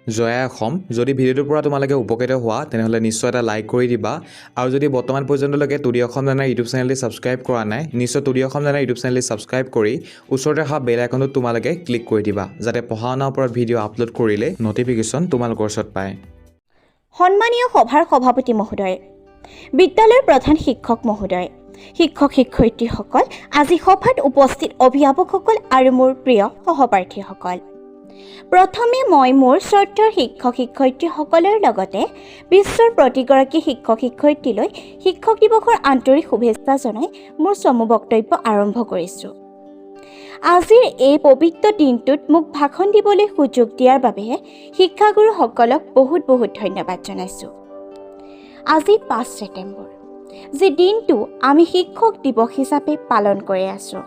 জয়া অসম যদি ভিডিঅ'টোৰ পৰা তোমালোকে উপকৃত হোৱা তেনেহ'লে নিশ্চয় এটা লাইক কৰি দিবা আৰু যদি বৰ্তমান পৰ্যন্তলৈকে টুডি অসম জানাৰ ইউটিউব চেনেলটি ছাবস্ক্ৰাইব কৰা নাই নিশ্চয় টুডি অসম জানাৰ ইউটিউব চেনেলটি ছাবস্ক্ৰাইব কৰি ওচৰতে অহা বেল আইকনটোত তোমালোকে ক্লিক কৰি দিবা যাতে পঢ়া শুনাৰ ওপৰত ভিডিঅ' আপলোড কৰিলে নটিফিকেশ্যন তোমালোকৰ ওচৰত পায়। সন্মানীয় সভাৰ সভাপতি মহোদয়, বিদ্যালয়ৰ প্ৰধান শিক্ষক মহোদয়, শিক্ষক শিক্ষয়িত্ৰীসকল, আজি সভাত উপস্থিত অভিভাৱকসকল আৰু মোৰ প্ৰিয় সহপাঠীসকল। প্ৰথমে মই মোৰ শ্ৰদ্ধাৰ শিক্ষক শিক্ষয়িত্ৰীসকলৰ লগতে বিশ্বৰ প্ৰতিগৰাকী শিক্ষক শিক্ষয়িত্ৰীলৈ শিক্ষক দিৱসৰ আন্তৰিক শুভেচ্ছা জনাই মোৰ চমু বক্তব্য আৰম্ভ কৰিছোঁ। আজিৰ এই পবিত্ৰ দিনটোত মোক ভাষণ দিবলৈ সুযোগ দিয়াৰ বাবে শিক্ষাগুৰুসকলক বহুত বহুত ধন্যবাদ জনাইছোঁ। আজি 5 ছেপ্টেম্বৰ, যি দিনটো আমি শিক্ষক দিৱস হিচাপে পালন কৰি আছোঁ।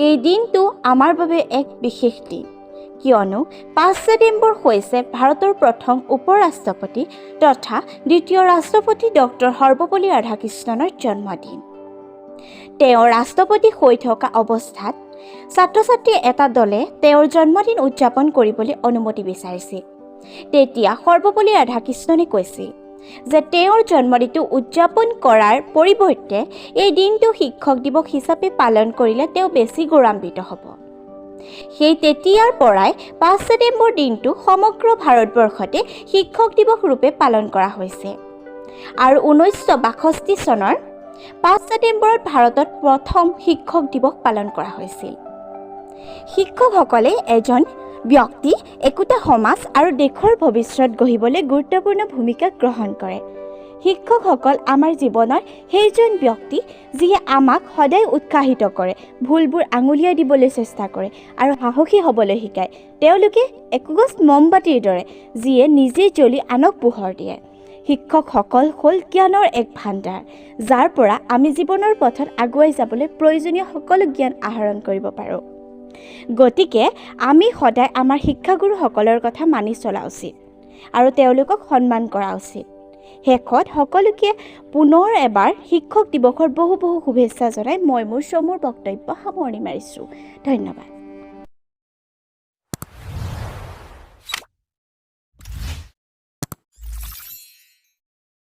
এই দিনটো আমাৰ বাবে এক বিশেষ দিন, কিয়নো 5 ছেপ্টেম্বৰ হৈছে ভাৰতৰ প্ৰথম উপৰাষ্ট্ৰপতি তথা দ্বিতীয় ৰাষ্ট্ৰপতি ডক্টৰ সৰ্বপল্লী ৰাধাকৃষ্ণনৰ জন্মদিন। তেওঁ ৰাষ্ট্ৰপতি হৈ থকা অৱস্থাত ছাত্ৰ ছাত্ৰীৰ এটা দলে তেওঁৰ জন্মদিন উদযাপন কৰিবলৈ অনুমতি বিচাৰিছিল। তেতিয়া সৰ্বপল্লী ৰাধাকৃষ্ণনে কৈছিল যে তেওঁৰ জন্মদিনটো উদযাপন কৰাৰ পৰিৱৰ্তে এই দিনটো শিক্ষক দিৱস হিচাপে পালন কৰিলে তেওঁ বেছি গৌৰৱান্বিত হ'ব। সেই তেতিয়াৰ পৰাই 5 ছেপ্টেম্বৰ দিনটো সমগ্ৰ ভাৰতবৰ্ষতে শিক্ষক দিৱস ৰূপে পালন কৰা হৈছে আৰু 1962 চনৰ 5 ছেপ্টেম্বৰত ভাৰতত প্ৰথম শিক্ষক দিৱস পালন কৰা হৈছিল। শিক্ষকসকলে এজন ব্যক্তি, একোটা সমাজ আৰু দেশৰ ভৱিষ্যত গঢ়িবলৈ গুৰুত্বপূৰ্ণ ভূমিকা গ্ৰহণ কৰে। শিক্ষকসকল আমাৰ জীৱনৰ সেইজন ব্যক্তি যিয়ে আমাক সদায় উৎসাহিত কৰে, ভুলবোৰ আঙুলিয়াই দিবলৈ চেষ্টা কৰে আৰু সাহসী হ'বলৈ শিকায়। তেওঁলোকে একগছ মমবাতিৰ দৰে যিয়ে নিজে জ্বলি আনক পোহৰ দিয়ে। শিক্ষকসকল হ'ল জ্ঞানৰ এক ভাণ্ডাৰ, যাৰ পৰা আমি জীৱনৰ পথত আগুৱাই যাবলৈ প্ৰয়োজনীয় সকলো জ্ঞান আহৰণ কৰিব পাৰোঁ। গতিকে আমি সদায় আমাৰ শিক্ষাগুৰুসকলৰ কথা মানি চলা উচিত আৰু তেওঁলোকক সন্মান কৰা উচিত। শেষত সকলোকে পুনৰ এবাৰ শিক্ষক দিৱসৰ বহু বহু শুভেচ্ছা জনাই মই মোৰ চমুৰ বক্তব্য সামৰণি মাৰিছোঁ। ধন্যবাদ।